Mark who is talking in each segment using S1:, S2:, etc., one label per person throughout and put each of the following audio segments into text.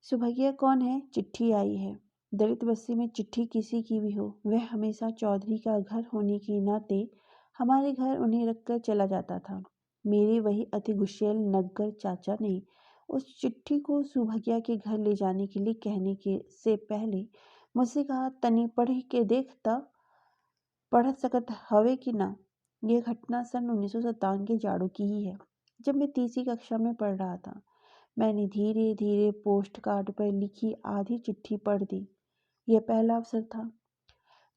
S1: सुभैया कौन है? चिट्ठी आई है। दलित बस्ती में चिट्ठी किसी की भी हो, वह हमेशा चौधरी का घर होने के नाते हमारे घर उन्हें रखकर चला जाता था। मेरे वही अति गुस्सैल नग्गर चाचा ने उस चिट्ठी को सुभैया के घर ले जाने के लिए कहने के से पहले मुझसे कहा, तनी पढ़ के देखता पढ़ सकत हवे कि ना। यह घटना सन 1957 के जाड़ों की ही है, जब मैं तीसरी कक्षा में पढ़ रहा था। मैंने धीरे धीरे पोस्ट कार्ड पर लिखी आधी चिट्ठी पढ़ दी। यह पहला अवसर था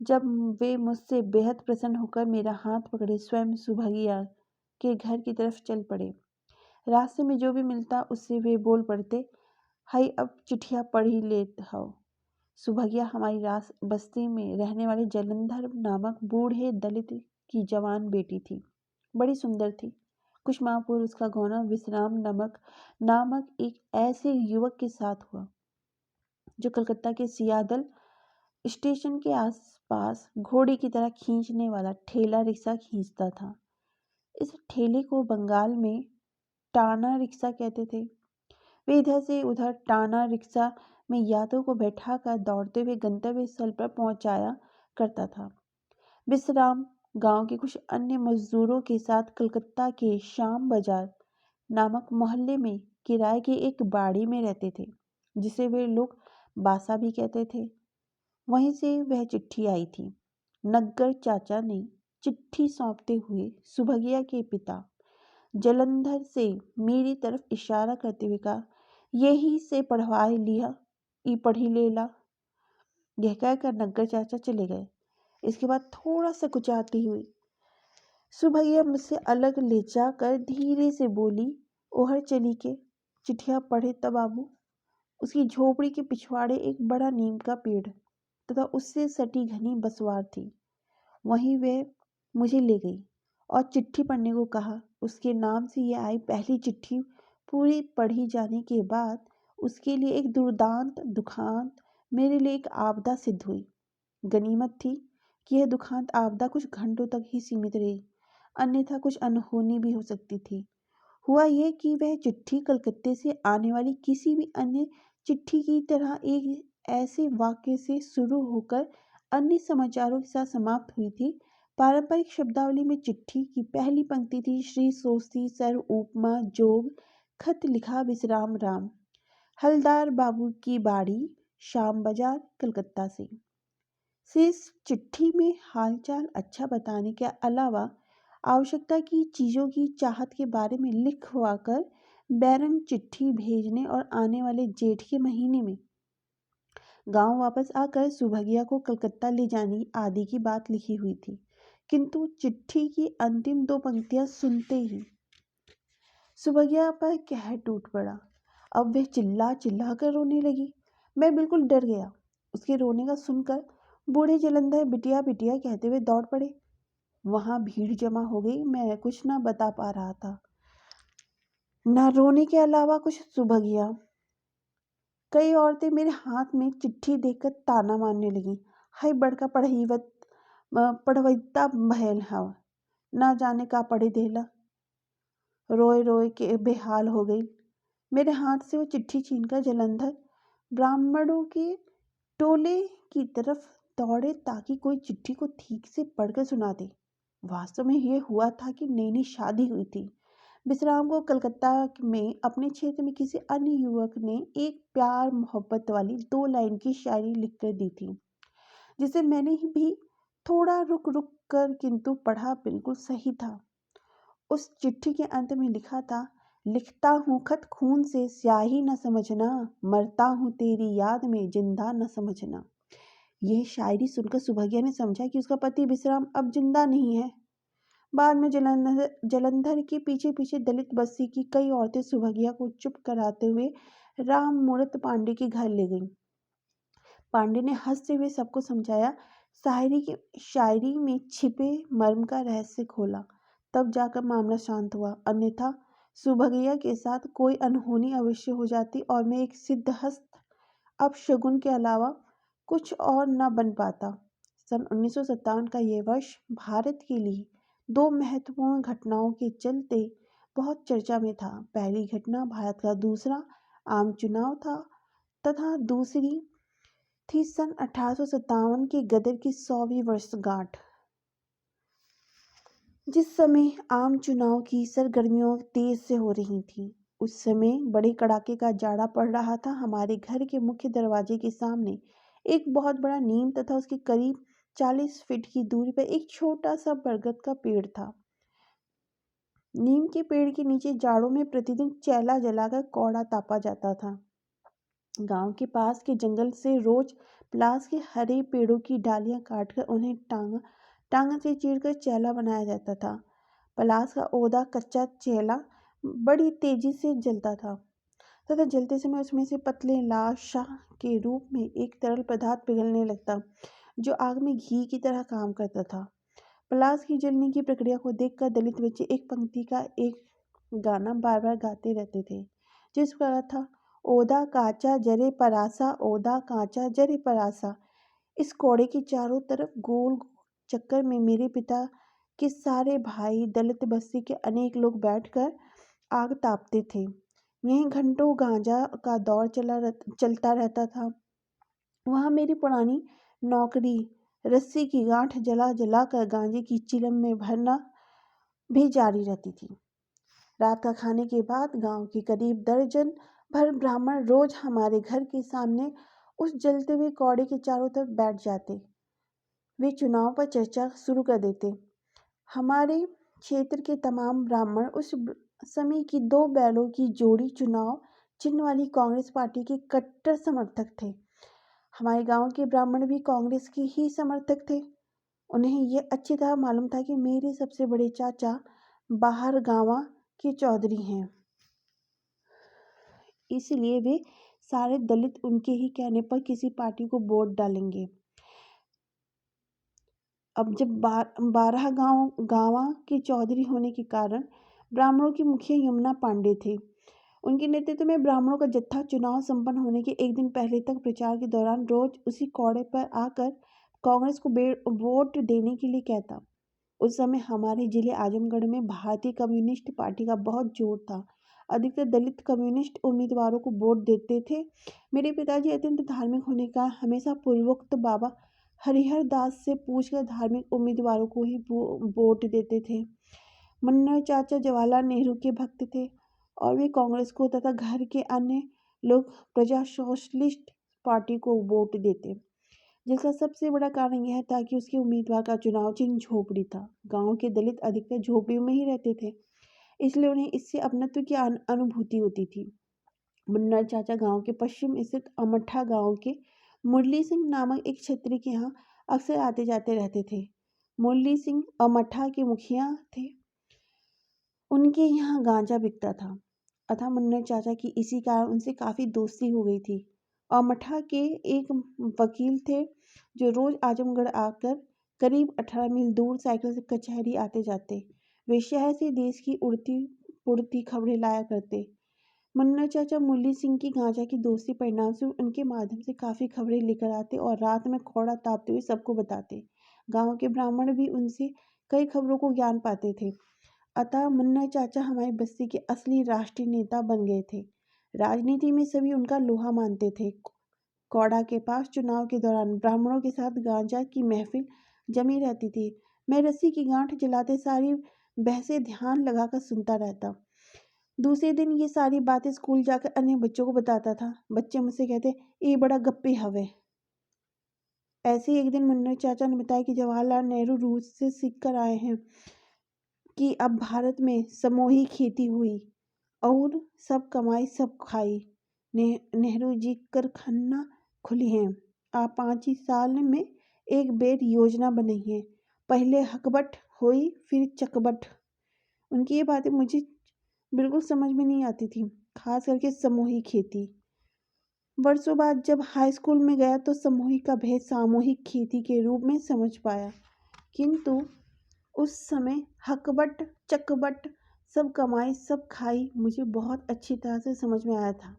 S1: जब वे मुझसे बेहद प्रसन्न होकर मेरा हाथ पकड़े स्वयं सुभैया के घर की तरफ चल पड़े। रास्ते में जो भी मिलता उससे वे बोल पड़ते, हाय अब चिट्ठिया पढ़ ही लेत हो। सुभैया हमारी रास बस्ती में रहने वाले जलंधर नामक बूढ़े दलित की जवान बेटी थी। बड़ी सुंदर थी। कुछ माह पूर्व उसका गौना विश्राम नामक एक ऐसे युवक के साथ हुआ जो कलकत्ता के सियादल स्टेशन के आसपास घोड़े की तरह खींचने वाला ठेला रिक्शा खींचता था। इस ठेले को बंगाल में टाना रिक्शा कहते थे। वे इधर से उधर टाना रिक्शा में यात्रियों को बैठाकर दौड़ते हुए गंतव्य स्थल पर पहुंचाया करता था। विश्राम गांव के कुछ अन्य मजदूरों के साथ कलकत्ता के श्याम बाजार नामक मोहल्ले में किराए की एक बाड़ी में रहते थे, जिसे वे लोग बासा भी कहते थे। वहीं से वह चिट्ठी आई थी। नग्गर चाचा ने चिट्ठी सौंपते हुए सुभगिया के पिता जलंधर से मेरी तरफ इशारा करते हुए कहा, यही से पढ़वाए लिया, ई पढ़ी लेला। यह कहकर नग्गर चाचा चले गए। इसके बाद थोड़ा सा कुचाती हुई सुभैया मुझसे अलग ले जाकर धीरे से बोली, ओहर चली के चिट्ठिया पढ़े तब बाबू। उसकी झोपड़ी के पिछवाड़े एक बड़ा नीम का पेड़ तथा उससे सटी घनी बसवार थी। वहीं वह मुझे ले गई और चिट्ठी पढ़ने को कहा। उसके नाम से यह आई पहली चिट्ठी पूरी पढ़ी जाने के बाद उसके लिए एक दुखांत मेरे लिए एक आपदा सिद्ध हुई। गनीमत थी कि यह दुखांत आपदा कुछ घंटों तक ही सीमित रही, अन्यथा कुछ अनहोनी भी हो सकती थी। हुआ यह कि वह चिट्ठी कलकत्ते से आने वाली किसी भी अन्य चिट्ठी की तरह एक ऐसे वाक्य से शुरू होकर अन्य समाचारों के साथ समाप्त हुई थी। पारंपरिक शब्दावली में चिट्ठी की पहली पंक्ति थी, श्री सोस्ती सर उपमा जोग खत लिखा विश्राम राम, हलदार बाबू की बाड़ी, श्याम बाजार, कलकत्ता से। इस चिट्ठी में हालचाल अच्छा बताने के अलावा आवश्यकता की चीज़ों की चाहत के बारे में लिखवाकर बैरन चिट्ठी भेजने और आने वाले जेठ के महीने में गांव वापस आकर सुभगिया को कलकत्ता ले जाने आदि की बात लिखी हुई थी। किंतु चिट्ठी की अंतिम दो पंक्तियां सुनते ही सुभगिया पर कहर टूट पड़ा। अब वह चिल्ला चिल्ला कर रोने लगी। मैं बिल्कुल डर गया। उसके रोने का सुनकर बूढ़े जलंधर बिटिया बिटिया कहते हुए दौड़ पड़े। वहां भीड़ जमा हो गई। मैं कुछ ना बता पा रहा था, ना रोने के अलावा कुछ। सुभगिया कई औरतें मेरे हाथ में चिट्ठी देखकर ताना मारने लगी। हाय बड़का पढ़वैता भयल हव, ना जाने का पढ़े देला। रोए रोए के बेहाल हो गई। मेरे हाथ से वो चिट्ठी छीनकर जलंधर ब्राह्मणों के टोले की तरफ दौड़े ताकि कोई चिट्ठी को ठीक से पढ़कर सुना दे। वास्तव में यह हुआ था कि नई नई शादी हुई थी। विश्राम को कलकत्ता में अपने क्षेत्र में किसी अन्य युवक ने एक प्यार मोहब्बत वाली 2 लाइन की शायरी लिखकर दी थी, जिसे मैंने भी थोड़ा रुक रुक कर किंतु पढ़ा। बिल्कुल सही था। उस चिट्ठी के अंत में लिखा था, लिखता हूँ खत खून से स्याही न समझना, मरता हूँ तेरी याद में जिंदा न समझना। यह शायरी सुनकर सुभगिया ने समझा कि उसका पति विश्राम अब जिंदा नहीं है। बाद में जलंधर के पीछे पीछे दलित बस्ती की कई औरतें सुभगिया को चुप कराते हुए राम मूर्त पांडे के घर ले गईं। पांडे ने हंसते हुए सबको समझाया, शायरी में छिपे मर्म का रहस्य खोला, तब जाकर मामला शांत हुआ। अन्यथा सुभगिया के साथ कोई अनहोनी अवश्य हो जाती और मैं एक सिद्धहस्त अपशगुन के अलावा कुछ और न बन पाता। सन 1957 का ये वर्ष भारत के लिए 2 महत्वपूर्ण घटनाओं के चलते बहुत चर्चा में था। पहली घटना भारत का दूसरा आम चुनाव था तथा दूसरी थी सन 1857 के गदर की 100वीं वर्षगांठ, जिस समय आम चुनाव की सरगर्मियों तेज से हो रही थी। उस समय बड़े कड़ाके का जाड़ा पड़ रहा था। हमारे घर के मुख्य दरवाजे के सामने एक बहुत बड़ा नीम तथा उसके करीब 40 फीट की दूरी पर एक छोटा सा बरगद का पेड़ था। नीम के पेड़ के नीचे जाड़ों में प्रतिदिन चैला जलाकर कौड़ा तापा जाता था। गांव के पास के जंगल से रोज पलास के हरे पेड़ों की डालियां काटकर उन्हें टांगा से चीरकर चैला बनाया जाता था। पलास का ओदा कच्चा चैला बड़ी तेजी से जलता था तथा जलते समय उसमें से पतले लाशा के रूप में एक तरल पदार्थ पिघलने लगता, जो आग में घी की तरह काम करता था। पलास की जलने की प्रक्रिया को देखकर दलित बच्चे एक पंक्ति का एक गाना बार बार गाते रहते थे, जिस प्रकार था, ओदा काचा जरे परासा, ओदा काचा जरे परासा। इस कौड़े के चारों तरफ गोल चक्कर में मेरे पिता के सारे भाई, दलित बस्ती के अनेक लोग बैठकर आग तापते थे। यहीं घंटों गांजा का दौर चलता रहता था। वहाँ मेरी पुरानी नौकरी रस्सी की गांठ जला जला कर गांजे की चिलम में भरना भी जारी रहती थी। रात का खाने के बाद गांव के करीब दर्जन भर ब्राह्मण रोज हमारे घर के सामने उस जलते हुए कौड़े के चारों तरफ बैठ जाते। वे चुनाव पर चर्चा शुरू कर देते। हमारे क्षेत्र के तमाम ब्राह्मण उस समय की 2 बैलों की जोड़ी चुनाव चिन्ह वाली कांग्रेस पार्टी के कट्टर समर्थक थे। हमारे गांव के ब्राह्मण भी कांग्रेस के ही समर्थक थे। उन्हें यह अच्छी तरह मालूम था कि मेरे सबसे बड़े चाचा बाहर गांवा के चौधरी हैं, इसलिए वे सारे दलित उनके ही कहने पर किसी पार्टी को वोट डालेंगे। अब जब 12 गांवा के चौधरी होने के कारण ब्राह्मणों की मुखिया यमुना पांडे थे। उनके नेतृत्व में ब्राह्मणों का जत्था चुनाव संपन्न होने के एक दिन पहले तक प्रचार के दौरान रोज उसी कौड़े पर आकर कांग्रेस को वोट देने के लिए कहता। उस समय हमारे जिले आजमगढ़ में भारतीय कम्युनिस्ट पार्टी का बहुत जोर था। अधिकतर दलित कम्युनिस्ट उम्मीदवारों को वोट देते थे। मेरे पिताजी अत्यंत धार्मिक होने का हमेशा पूर्वोक्त बाबा हरिहर दास से पूछकर धार्मिक उम्मीदवारों को ही वोट देते थे। मुन्ना चाचा जवाहरलाल नेहरू के भक्त थे और वे कांग्रेस को तथा घर के अन्य लोग प्रजा सोशलिस्ट पार्टी को वोट देते, जिसका सबसे बड़ा कारण यह था कि उसके उम्मीदवार का चुनाव चिन्ह झोपड़ी था। गांव के दलित अधिकतर झोपड़ियों में ही रहते थे, इसलिए उन्हें इससे अपनत्व की अनुभूति होती थी। मुन्ना चाचा गांव के पश्चिम स्थित अमठा गांव के मुरली सिंह नामक एक क्षत्रिय के यहाँ अक्सर आते जाते रहते थे। मुरली सिंह अमठा के मुखिया थे। उनके यहाँ गांजा बिकता था अतः मुन्ना चाचा की इसी कारण उनसे काफ़ी दोस्ती हो गई थी। अमठा के एक वकील थे जो रोज आजमगढ़ आकर करीब 18 मील दूर साइकिल से कचहरी आते जाते। वे शहर से देश की उड़ती उड़ती खबरें लाया करते। मुन्ना चाचा मुरली सिंह की गांजा की दोस्ती परिणाम से उनके माध्यम से काफ़ी खबरें लेकर आते और रात में कौड़ा तापते हुए सबको बताते। गांव के ब्राह्मण भी उनसे कई खबरों को ज्ञान पाते थे। अतः मुन्ना चाचा हमारी बस्ती के असली राष्ट्रीय नेता बन गए थे। राजनीति में सभी उनका लोहा मानते थे। कौड़ा के पास चुनाव के दौरान ब्राह्मणों के साथ गांजा की महफिल जमी रहती थी। मैं रस्सी की गांठ जलाते सारी बहसें ध्यान लगाकर सुनता रहता। दूसरे दिन ये सारी बातें स्कूल जाकर अन्य बच्चों को बताता था। बच्चे मुझसे कहते, ये बड़ा गप्पे हवे। ऐसे ही एक दिन मुन्ना चाचा ने बताया कि जवाहरलाल नेहरू रूस से सीख कर आए हैं कि अब भारत में सामूहिक खेती हुई और सब कमाई सब खाई। नेहरू जी कारखाना खुली हैं। आप 5 ही साल में एक बेर योजना बनी है। पहले हकबट हुई फिर चकबट। उनकी ये बातें मुझे बिल्कुल समझ में नहीं आती थी, खास करके सामूहिक खेती। वर्षों बाद जब हाई स्कूल में गया तो सामूहिक का भेद सामूहिक खेती के रूप में समझ पाया, किंतु उस समय हकबट चकबट सब कमाई सब खाई मुझे बहुत अच्छी तरह से समझ में आया था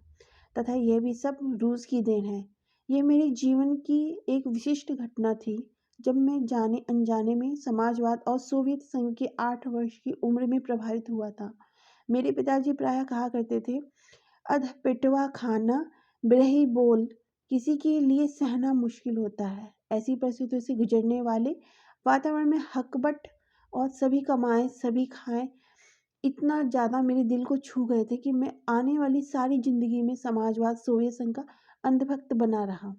S1: तथा यह भी सब रूस की देन है। यह मेरे जीवन की एक विशिष्ट घटना थी जब मैं जाने अनजाने में समाजवाद और सोवियत संघ के 8 वर्ष की उम्र में प्रभावित हुआ था। मेरे पिताजी प्रायः कहा करते थे, अध पेटवा खाना बिरही बोल किसी के लिए सहना मुश्किल होता है। ऐसी परिस्थितियों से गुजरने वाले वातावरण में हकबट और सभी कमाएं सभी खाएं इतना ज़्यादा मेरे दिल को छू गए थे कि मैं आने वाली सारी ज़िंदगी में समाजवाद सोवियत संघ का अंधभक्त बना रहा।